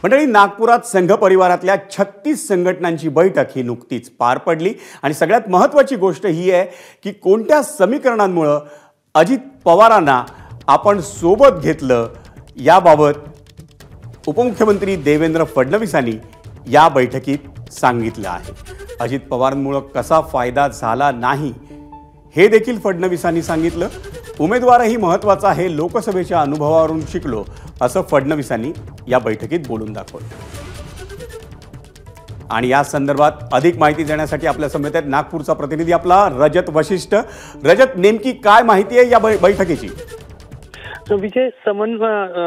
मंडळी, नागपुरात संघ परिवारातल्या 36 संघटनांची बैठक ही नुकतीच पार पडली आणि सगळ्यात महत्त्वाची गोष्ट ही आहे की कोणत्या समीकरणांमुळे अजित पवारांना आपण सोबत घेतलं याबाबत उपमुख्यमंत्री देवेंद्र फडणवीसांनी या बैठकीत सांगितलं आहे। अजित पवारांमुळे कसा फायदा झाला नाही हे देखील फडणवीसांनी सांगितलं। उमेदवारही महत्त्वाचा आहे, लोकसभेच्या अनुभवावरून शिकलो असं फडणवीसांनी या बैठकीत बोलून दाखवलं। आणि या संदर्भात अधिक माहिती देण्यासाठी आपल्या समवेत आहेत नागपूरचा प्रतिनिधी आपला रजत वशिष्ठ। रजत, नेमकी काय माहिती आहे या बैठकीची? विजय,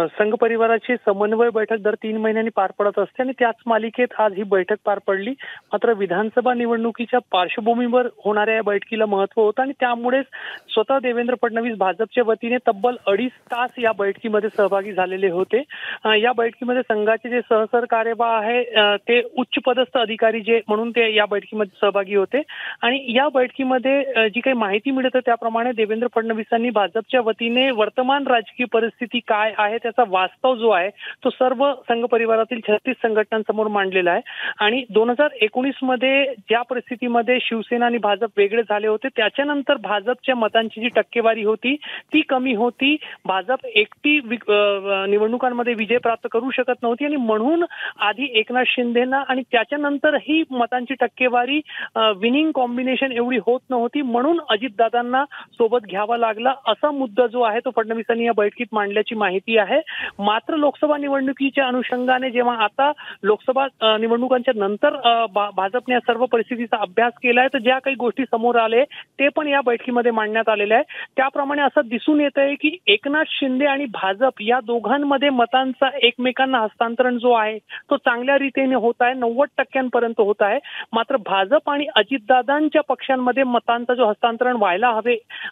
संघ परिवाराची समन्वय बैठक दर 3 महिन्यांनी पार पडत असते आणि त्याच मालिकेत आज ही बैठक पार पडली। मात्र विधानसभा निवडणुकीच्या पार्श्वभूमीवर होणाऱ्या या बैठकीला महत्त्व होतं आणि त्यामुळेच स्वतः देवेंद्र फडणवीस भाजपच्या वतीने तब्बल 2.5 तास या बैठकीमध्ये सहभागी झालेले होते। या बैठकीमध्ये संघाचे जे सहकार्यवाह आहे ते उच्च पदस्थ अधिकारी जे म्हणून ते या बैठकीमध्ये सहभागी होते आणि या बैठकीमध्ये जी काही माहिती मिळते त्याप्रमाणे देवेंद्र फडणवीसांनी भाजपच्या वतीने वर्तमान राजकीय परिस्थिती काय आहे त्याचा वास्तव जो आहे तो सर्व संघ परिवारातील 36 संघटनांसमोर मांडलेला आहे। आणि 2019 मध्ये ज्या परिस्थितीमध्ये शिवसेना आणि भाजप वेगळे झाले होते त्याच्यानंतर भाजपच्या मतांची जी टक्केवारी होती ती कमी होती। भाजप एकटी निवडणुकांमध्ये विजय प्राप्त करू शकत नव्हती आणि म्हणून आधी एकनाथ शिंदेना आणि त्याच्यानंतर ही मतांची टक्केवारी विनिंग कॉम्बिनेशन एवढी होत नव्हती, म्हणून अजितदादांना सोबत घ्यावा लागला असा मुद्दा जो आहे तो फडणवीसांनी या बैठकीत मांडल्याची माहिती आहे। मात्र लोकसभा निवडणुकीच्या अनुषंगाने जेव्हा आता लोकसभा निवडणुकांच्या नंतर भाजपने या सर्व परिस्थितीचा अभ्यास केलाय तर ज्या काही गोष्टी समोर आले ते पण या बैठकीमध्ये मांडण्यात आलेले आहे। त्याप्रमाणे असं दिसून येत आहे की एकनाथ शिंदे आणि भाजप या दोघांमध्ये मतांचा एकमेकांना हस्तांतरण जो आहे तो चांगल्या रीतीने होत आहे, 90% होत आहे। मात्र भाजप आणि अजितदादांच्या पक्षांमध्ये मतांचा जो हस्तांतरण व्हायला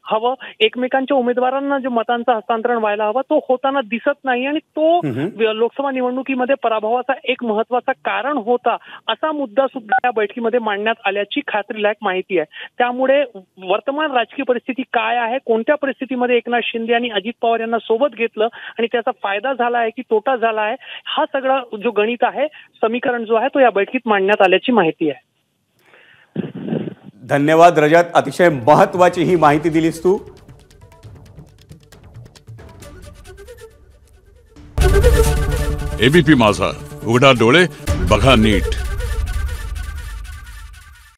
हवं, एकमेकांच्या उमेदवारांना जो मतांचा हस्तांतरण व्हायला हवा तो होताना दिसत नाही आणि तो लोकसभा निवडणुकीमध्ये पराभवाचा एक महत्त्वाचा कारण होता असा मुद्दा सुद्धा या बैठकीमध्ये मांडण्यात आल्याची खात्रीलायक माहिती आहे। त्यामुळे वर्तमान राजकीय परिस्थिती काय आहे, कोणत्या परिस्थितीमध्ये एकनाथ शिंदे आणि अजित पवार यांना सोबत घेतलं आणि त्याचा फायदा झाला आहे की तोटा झाला आहे, हा सगळा जो गणित आहे, समीकरण जो आहे तो या बैठकीत मांडण्यात आल्याची माहिती आहे। धन्यवाद रजत, अतिशय महत्त्वाची ही माहिती दिलीस तू। एबीपी माझा, उघडा डोळे बघा नीट।